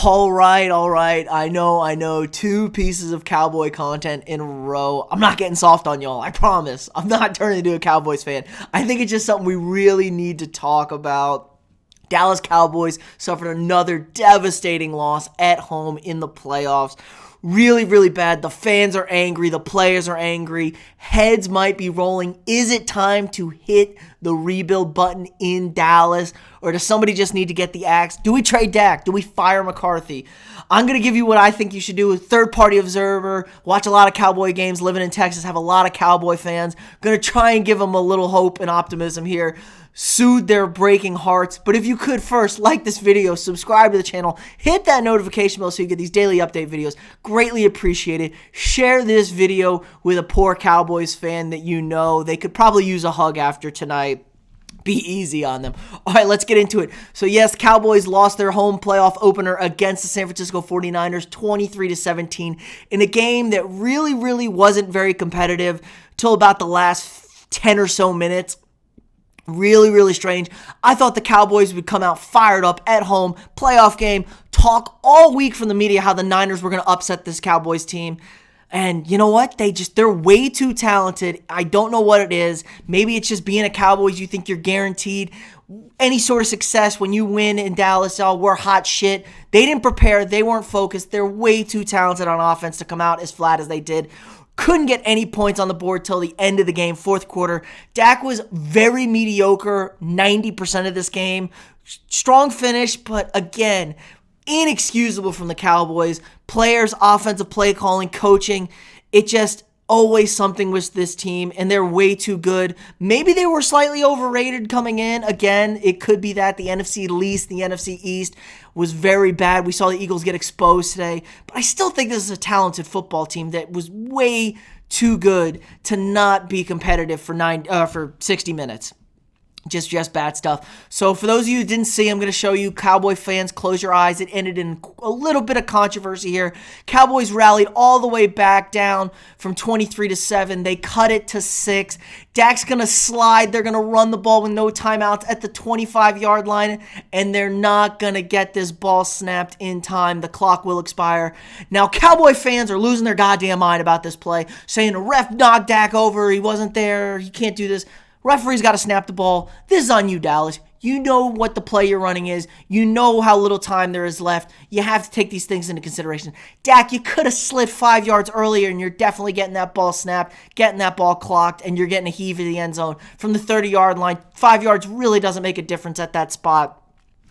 All right. I know. 2 pieces of Cowboy content in a row. I'm not getting soft on y'all. I promise. I'm not turning into a Cowboys fan. I think it's just something we really need to talk about. Dallas Cowboys suffered another devastating loss at home in the playoffs. Really, really bad. The fans are angry. The players are angry. Heads might be rolling. Is it time to hit the rebuild button in Dallas? Or does somebody just need to get the axe? Do we trade Dak? Do we fire McCarthy? I'm going to give you what I think you should do. Third-party observer. Watch a lot of Cowboy games. Living in Texas. Have a lot of Cowboy fans. Going to try and give them a little hope and optimism here. Soothe their breaking hearts. But if you could first like this video, subscribe to the channel, hit that notification bell so you get these daily update videos. Greatly appreciated. Share this video with a poor Cowboys fan that you know. They could probably use a hug after tonight. Be easy on them. All right, let's get into it. So yes, Cowboys lost their home playoff opener against the San Francisco 49ers 23-17 in a game that really wasn't very competitive till about the last 10 or so minutes. Really strange. I thought the Cowboys would come out fired up at home, playoff game, talk all week from the media how the Niners were going to upset this Cowboys team. And you know what? They're way too talented. I don't know what it is. Maybe it's just being a Cowboys. You think you're guaranteed any sort of success when you win in Dallas. Oh, we're hot shit. They didn't prepare. They weren't focused. They're way too talented on offense to come out as flat as they did. Couldn't get any points on the board till the end of the game, fourth quarter. Dak was very mediocre 90% of this game. Strong finish, but again, inexcusable from the Cowboys. Players, offensive play calling, coaching. It just always something with this team, and they're way too good. Maybe they were slightly overrated coming in. Again, it could be that the NFC least, the NFC East was very bad. We saw the Eagles get exposed today, but I still think this is a talented football team that was way too good to not be competitive for 60 minutes. Just bad stuff. So for those of you who didn't see, I'm going to show you. Cowboy fans, close your eyes. It ended in a little bit of controversy here. Cowboys rallied all the way back down from 23-7. They cut it to 6. Dak's going to slide. They're going to run the ball with no timeouts at the 25-yard line, and they're not going to get this ball snapped in time. The clock will expire. Now, Cowboy fans are losing their goddamn mind about this play, saying the ref knocked Dak over. He wasn't there. He can't do this. Referee's got to snap the ball. This is on you, Dallas. You know what the play you're running is. You know how little time there is left. You have to take these things into consideration. Dak, you could have slid 5 yards earlier, and you're definitely getting that ball snapped, getting that ball clocked, and you're getting a heave in the end zone. From the 30-yard line, 5 yards really doesn't make a difference at that spot.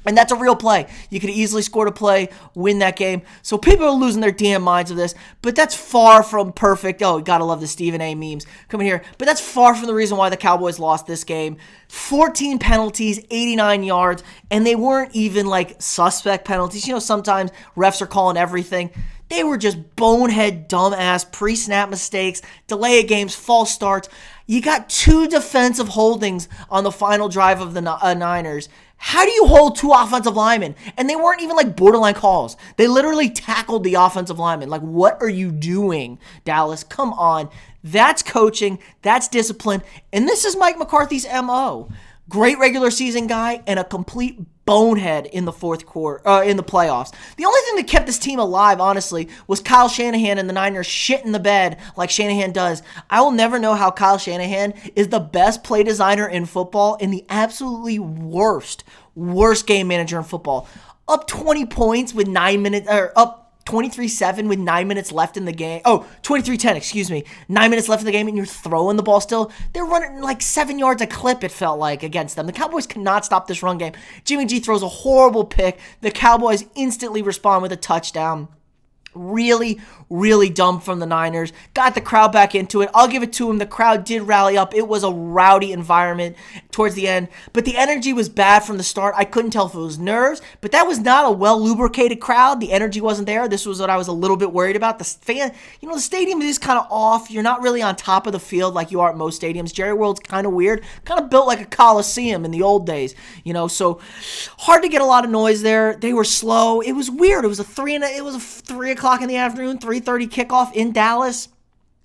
And that's a real play. You could have easily scored a play, win that game. So people are losing their damn minds of this. But that's far from perfect. Oh, you gotta love the Stephen A. memes coming here. But that's far from the reason why the Cowboys lost this game. 14 penalties, 89 yards. And they weren't even like suspect penalties. You know, sometimes refs are calling everything. They were just bonehead, dumbass, pre-snap mistakes, delay of games, false starts. You got 2 defensive holdings on the final drive of the Niners. How do you hold 2 offensive linemen? And they weren't even like borderline calls. They literally tackled the offensive linemen. Like, what are you doing, Dallas? Come on. That's coaching. That's discipline. And this is Mike McCarthy's MO. Great regular season guy and a complete bonehead in the fourth quarter, in the playoffs. The only thing that kept this team alive, honestly, was Kyle Shanahan and the Niners shit in the bed like Shanahan does. I will never know how Kyle Shanahan is the best play designer in football and the absolutely worst game manager in football. Up 20 points with 9 minutes, or up 23-7 with 9 minutes left in the game. Oh, 23-10, excuse me. 9 minutes left in the game and you're throwing the ball still. They're running like 7 yards a clip, it felt like, against them. The Cowboys cannot stop this run game. Jimmy G throws a horrible pick. The Cowboys instantly respond with a touchdown. Really dumb from the Niners. Got the crowd back into it. I'll give it to him. The crowd did rally up. It was a rowdy environment towards the end, but the energy was bad from the start. I couldn't tell if it was nerves, but that was not a well-lubricated crowd. The energy wasn't there. This was what I was a little bit worried about. The stadium is kind of off. You're not really on top of the field like you are at most stadiums. Jerry World's kind of weird. Kind of built like a coliseum in the old days, so hard to get a lot of noise there. They were slow. It was weird. It was a 3 o'clock in the afternoon, 3:30 kickoff in Dallas.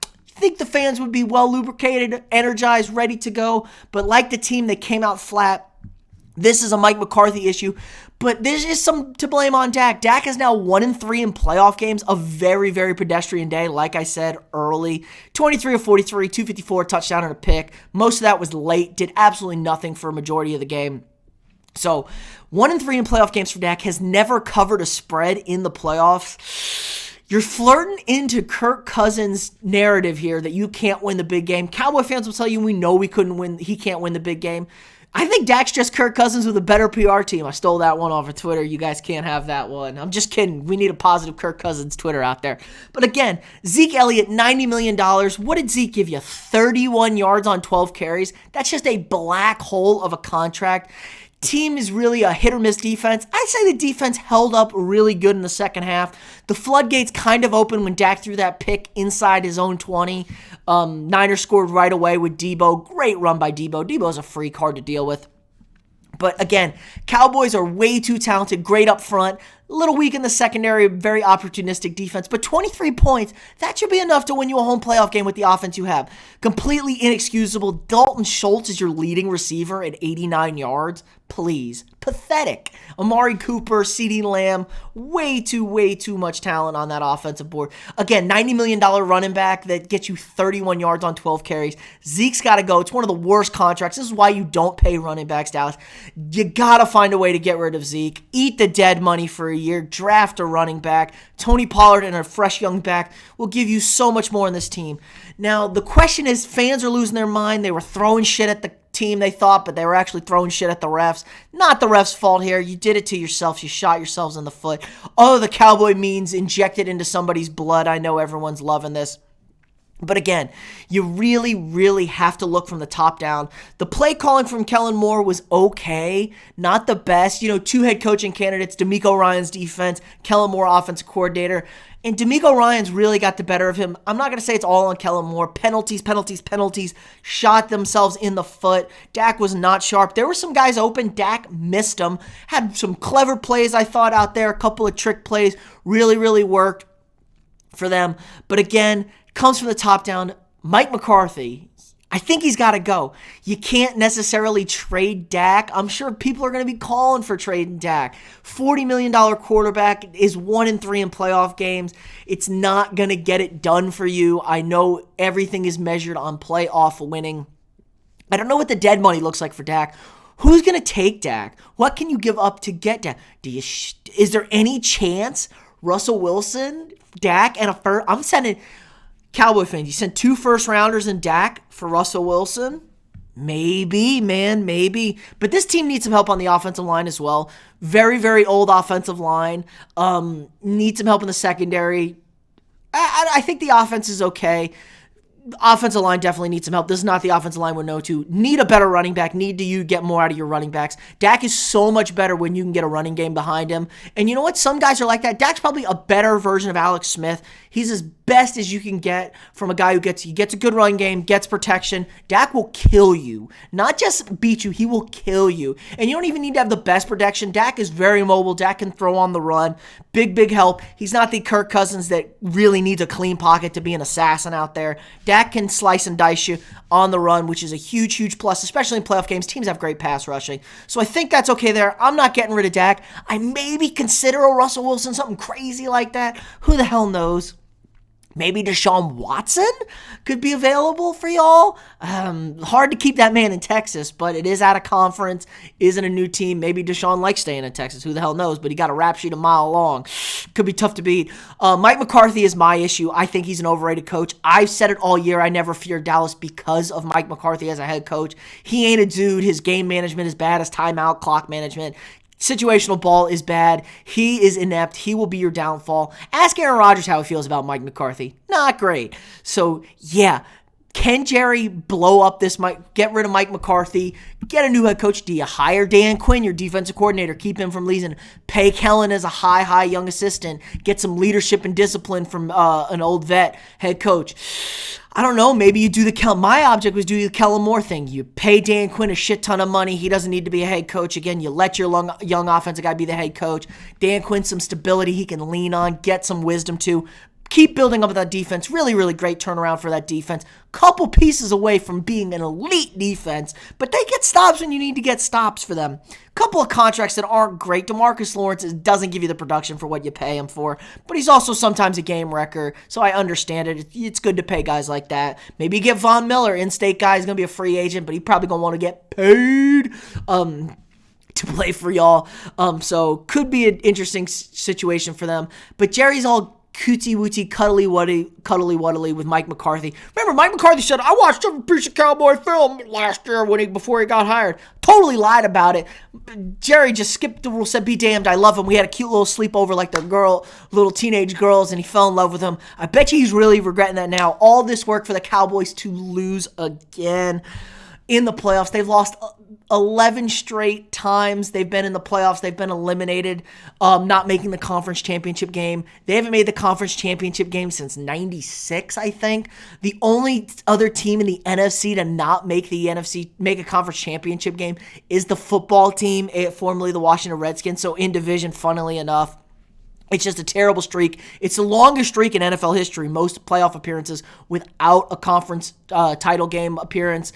You think the fans would be well lubricated, energized, ready to go, but like the team, they came out flat. This is a Mike McCarthy issue. But there's just some to blame on Dak. Dak is now 1-3 in playoff games. A very, very pedestrian day, like I said early. 23 of 43, 254, touchdown and a pick. Most of that was late. Did absolutely nothing for a majority of the game. So 1-3 in playoff games for Dak. Has never covered a spread in the playoffs. You're flirting into Kirk Cousins' narrative here that you can't win the big game. Cowboy fans will tell you we know he can't win the big game. I think Dak's just Kirk Cousins with a better PR team. I stole that one off of Twitter. You guys can't have that one. I'm just kidding. We need a positive Kirk Cousins Twitter out there. But again, Zeke Elliott, $90 million. What did Zeke give you? 31 yards on 12 carries? That's just a black hole of a contract. Team is really a hit or miss defense. I'd say the defense held up really good in the second half. The floodgates kind of opened when Dak threw that pick inside his own 20. Niners scored right away with Debo. Great run by Debo. Debo's a freak, hard to deal with. But again, Cowboys are way too talented, great up front, a little weak in the secondary, very opportunistic defense. But 23 points, that should be enough to win you a home playoff game with the offense you have. Completely inexcusable. Dalton Schultz is your leading receiver at 89 yards. Please. Pathetic. Amari Cooper, CeeDee Lamb, way too much talent on that offensive board. Again, $90 million running back that gets you 31 yards on 12 carries. Zeke's got to go. It's one of the worst contracts. This is why you don't pay running backs, Dallas. You got to find a way to get rid of Zeke. Eat the dead money for a year. Draft a running back. Tony Pollard and a fresh young back will give you so much more in this team. Now, the question is, fans are losing their mind. They were throwing shit at the team, they thought, but they were actually throwing shit at the refs. Not the refs' fault here. You did it to yourselves. You shot yourselves in the foot. Oh, the cowboy means injected into somebody's blood. I know everyone's loving this. But again, you really have to look from the top down. The play calling from Kellen Moore was okay, not the best. Two head coaching candidates, DeMeco Ryans defense, Kellen Moore offensive coordinator. And DeMeco Ryans really got the better of him. I'm not going to say it's all on Kellen Moore. Penalties, shot themselves in the foot. Dak was not sharp. There were some guys open. Dak missed them. Had some clever plays, I thought, out there. A couple of trick plays. Really worked for them. But again, comes from the top down. Mike McCarthy, I think he's got to go. You can't necessarily trade Dak. I'm sure people are going to be calling for trading Dak. $40 million quarterback is 1-3 in playoff games. It's not going to get it done for you. I know everything is measured on playoff winning. I don't know what the dead money looks like for Dak. Who's going to take Dak? What can you give up to get Dak? Is there any chance Russell Wilson, Dak, and a first? I'm sending Cowboy fans, you sent 2 first-rounders in Dak for Russell Wilson? Maybe, man, maybe. But this team needs some help on the offensive line as well. Very old offensive line. Needs some help in the secondary. I think the offense is okay. Offensive line definitely needs some help. This is not the offensive line we know to. Need a better running back. Need to you get more out of your running backs. Dak is so much better when you can get a running game behind him. And you know what? Some guys are like that. Dak's probably a better version of Alex Smith. He's as best as you can get from a guy who gets a good run game, gets protection. Dak will kill you. Not just beat you, he will kill you. And you don't even need to have the best protection. Dak is very mobile. Dak can throw on the run. Big help. He's not the Kirk Cousins that really needs a clean pocket to be an assassin out there. Dak can slice and dice you on the run, which is a huge plus, especially in playoff games. Teams have great pass rushing. So I think that's okay there. I'm not getting rid of Dak. I maybe consider a Russell Wilson, something crazy like that. Who the hell knows? Maybe Deshaun Watson could be available for y'all. Hard to keep that man in Texas, but it is out of conference, isn't a new team. Maybe Deshaun likes staying in Texas. Who the hell knows? But he got a rap sheet a mile long. Could be tough to beat. Mike McCarthy is my issue. I think he's an overrated coach. I've said it all year. I never feared Dallas because of Mike McCarthy as a head coach. He ain't a dude. His game management is bad. His timeout, clock management. Situational ball is bad. He is inept. He will be your downfall. Ask Aaron Rodgers how he feels about Mike McCarthy. Not great. So, yeah. Can Jerry blow up this Mike, get rid of Mike McCarthy, get a new head coach? Do you hire Dan Quinn, your defensive coordinator, keep him from leaving, pay Kellen as a high young assistant, get some leadership and discipline from an old vet head coach? I don't know. Maybe you do my object was do the Kellen Moore thing. You pay Dan Quinn a shit ton of money. He doesn't need to be a head coach. Again, you let your young offensive guy be the head coach. Dan Quinn some stability he can lean on, get some wisdom to. Keep building up that defense. Really, really great turnaround for that defense. Couple pieces away from being an elite defense, but they get stops when you need to get stops for them. Couple of contracts that aren't great. DeMarcus Lawrence doesn't give you the production for what you pay him for, but he's also sometimes a game wrecker, so I understand it. It's good to pay guys like that. Maybe you get Von Miller, in-state guy. He's going to be a free agent, but he's probably going to want to get paid to play for y'all. So could be an interesting situation for them. But Jerry's all cootie-wootie, cuddly-wuddly with Mike McCarthy. Remember, Mike McCarthy said, I watched every piece of Cowboy film last year before he got hired. Totally lied about it. Jerry just skipped the rule, said, be damned, I love him. We had a cute little sleepover like the little teenage girls, and he fell in love with him. I bet you he's really regretting that now. All this work for the Cowboys to lose again in the playoffs. They've lost 11 straight times they've been in the playoffs. They've been eliminated, not making the conference championship game. They haven't made the conference championship game since 96, I think. The only other team in the NFC to not make a conference championship game is the football team, formerly the Washington Redskins. So in division, funnily enough, it's just a terrible streak. It's the longest streak in NFL history, most playoff appearances without a conference title game appearance.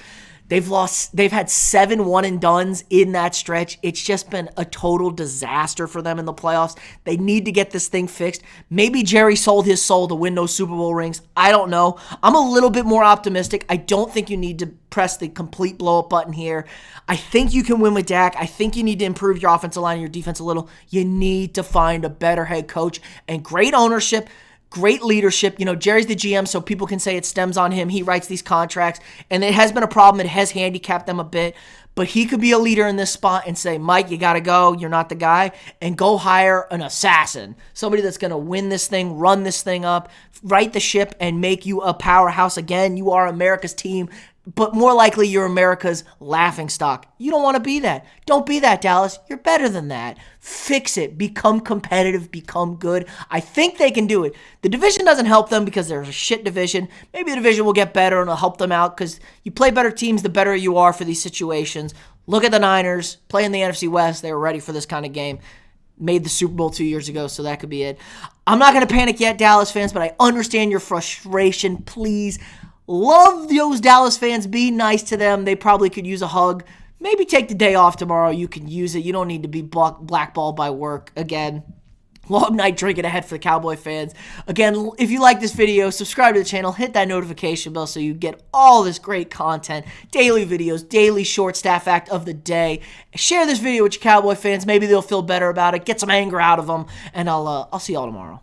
They've had 7 one-and-dones in that stretch. It's just been a total disaster for them in the playoffs. They need to get this thing fixed. Maybe Jerry sold his soul to win those Super Bowl rings. I don't know. I'm a little bit more optimistic. I don't think you need to press the complete blow-up button here. I think you can win with Dak. I think you need to improve your offensive line and your defense a little. You need to find a better head coach and great ownership. Great leadership. Jerry's the GM, so people can say it stems on him. He writes these contracts, and it has been a problem. It has handicapped them a bit, but he could be a leader in this spot and say, Mike, you got to go. You're not the guy, and go hire an assassin, somebody that's going to win this thing, run this thing up, right the ship, and make you a powerhouse again. You are America's team, but more likely you're America's laughingstock. You don't want to be that. Don't be that, Dallas. You're better than that. Fix it. Become competitive. Become good. I think they can do it. The division doesn't help them because there's a shit division. Maybe the division will get better and it'll help them out because you play better teams, the better you are for these situations. Look at the Niners. Play in the NFC West. They were ready for this kind of game. Made the Super Bowl 2 years ago, so that could be it. I'm not going to panic yet, Dallas fans, but I understand your frustration. Please love those Dallas fans. Be nice to them. They probably could use a hug. Maybe take the day off tomorrow. You can use it. You don't need to be blackballed by work again. Long night drinking ahead for the Cowboy fans. Again, if you like this video, subscribe to the channel. Hit that notification bell so you get all this great content. Daily videos, daily short staff fact of the day. Share this video with your Cowboy fans. Maybe they'll feel better about it. Get some anger out of them. And I'll see y'all tomorrow.